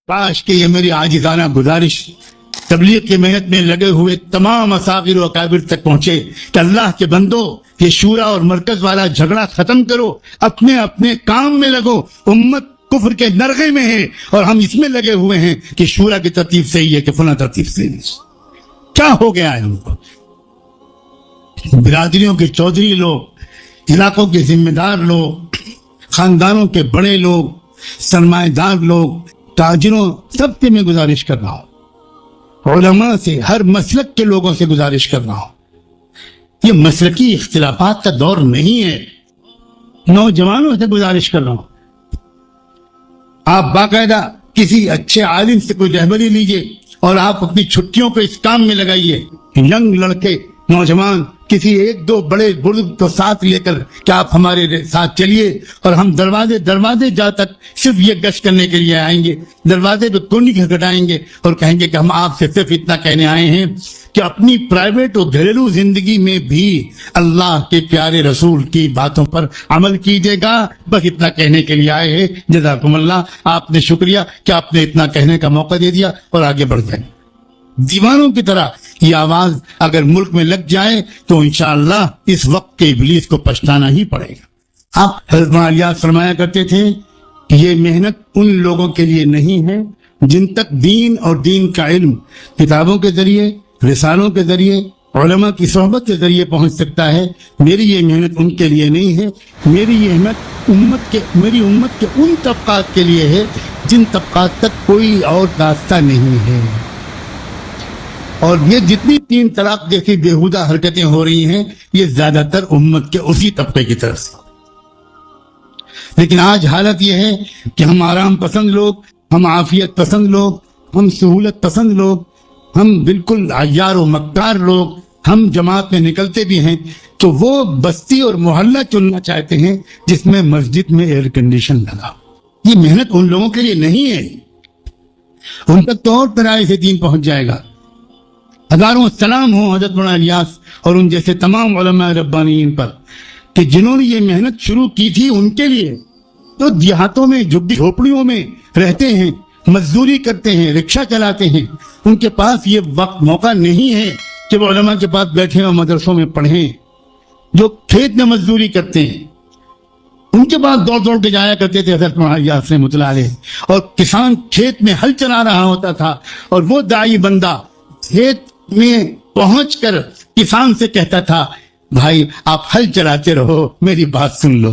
کاش کہ یہ میری عاجزانہ گزارش تبلیغ کی محنت میں لگے ہوئے تمام اصاغر و اکابر تک پہنچے کہ اللہ کے بندو یہ شورا اور مرکز والا جھگڑا ختم کرو، اپنے اپنے کام میں لگو۔ امت کفر کے نرغے میں ہے اور ہم اس میں لگے ہوئے ہیں کہ شورا کی ترتیب صحیح ہے کہ فلاں ترتیب صحیح ہے۔ کیا ہو گیا ہے ہم کو؟ برادریوں کے چودھری لوگ، علاقوں کے ذمہ دار لوگ، خاندانوں کے بڑے لوگ، سرمایہ دار لوگ، تاجروں، سب سے میں گزارش کر رہا ہوں، علماء سے، ہر مسلک کے لوگوں سے گزارش کر رہا ہوں، یہ مسلکی اختلافات کا دور نہیں ہے۔ نوجوانوں سے گزارش کر رہا ہوں، آپ باقاعدہ کسی اچھے عالم سے کوئی رہبری لیجئے اور آپ اپنی چھٹیوں کو اس کام میں لگائیے۔ ینگ لڑکے، نوجوان، کسی ایک دو بڑے بزرگ کو ساتھ لے کر کہ آپ ہمارے ساتھ چلیے اور ہم دروازے جا تک صرف یہ گشت کرنے کے لیے آئیں گے، دروازے پہ کونی کھٹکھٹائیں گے اور کہیں گے کہ ہم آپ سے صرف اتنا کہنے آئے ہیں کہ اپنی پرائیویٹ اور گھریلو زندگی میں بھی اللہ کے پیارے رسول کی باتوں پر عمل کیجیے گا، بس اتنا کہنے کے لیے آئے ہیں۔ جزاکم اللہ، آپ نے شکریہ کہ آپ نے اتنا کہنے کا موقع دے دیا اور آگے بڑھ جائیں۔ دیوانوں کی طرح یہ آواز اگر ملک میں لگ جائے تو انشاءاللہ اس وقت کے ابلیس کو پچھتانا ہی پڑے گا۔ آپ حضرت الیاس فرمایا کرتے تھے کہ یہ محنت ان لوگوں کے لیے نہیں ہے جن تک دین اور دین کا علم کتابوں کے ذریعے، رسالوں کے ذریعے، علماء کی صحبت کے ذریعے پہنچ سکتا ہے۔ میری یہ محنت ان کے لیے نہیں ہے، میری یہ محنت میری امت کے ان طبقات کے لیے ہے جن طبقات تک کوئی اور راستہ نہیں ہے۔ اور یہ جتنی 3 طلاق جیسی بےہودہ حرکتیں ہو رہی ہیں یہ زیادہ تر امت کے اسی طبقے کی طرف سے۔ لیکن آج حالت یہ ہے کہ ہم آرام پسند لوگ، ہم عافیت پسند لوگ، ہم سہولت پسند لوگ، ہم بالکل عیار و مکار لوگ، ہم جماعت میں نکلتے بھی ہیں تو وہ بستی اور محلہ چننا چاہتے ہیں جس میں مسجد میں ایئر کنڈیشن لگا۔ یہ محنت ان لوگوں کے لیے نہیں ہے، ان تک تو اور پیرائی سے دین پہنچ جائے گا۔ ہزاروں سلام ہوں حضرت مولانا الیاس اور ان جیسے تمام علماء ربانیین پر کہ جنہوں نے یہ محنت شروع کی تھی ان کے لیے، تو دیہاتوں میں جھوپڑیوں میں رہتے ہیں، مزدوری کرتے ہیں، رکشہ چلاتے ہیں، ان کے پاس یہ وقت موقع نہیں ہے کہ وہ علماء کے پاس بیٹھیں اور مدرسوں میں پڑھیں۔ جو کھیت میں مزدوری کرتے ہیں ان کے پاس دوڑ دوڑ کے جایا کرتے تھے حضرت مولانا الیاس رحمۃ اللہ علیہ، اور کسان کھیت میں ہل چلا رہا ہوتا تھا اور وہ داعی بندہ کھیت میں پہنچ کر کسان سے کہتا تھا، بھائی آپ ہل چلاتے رہو، میری بات سن لو۔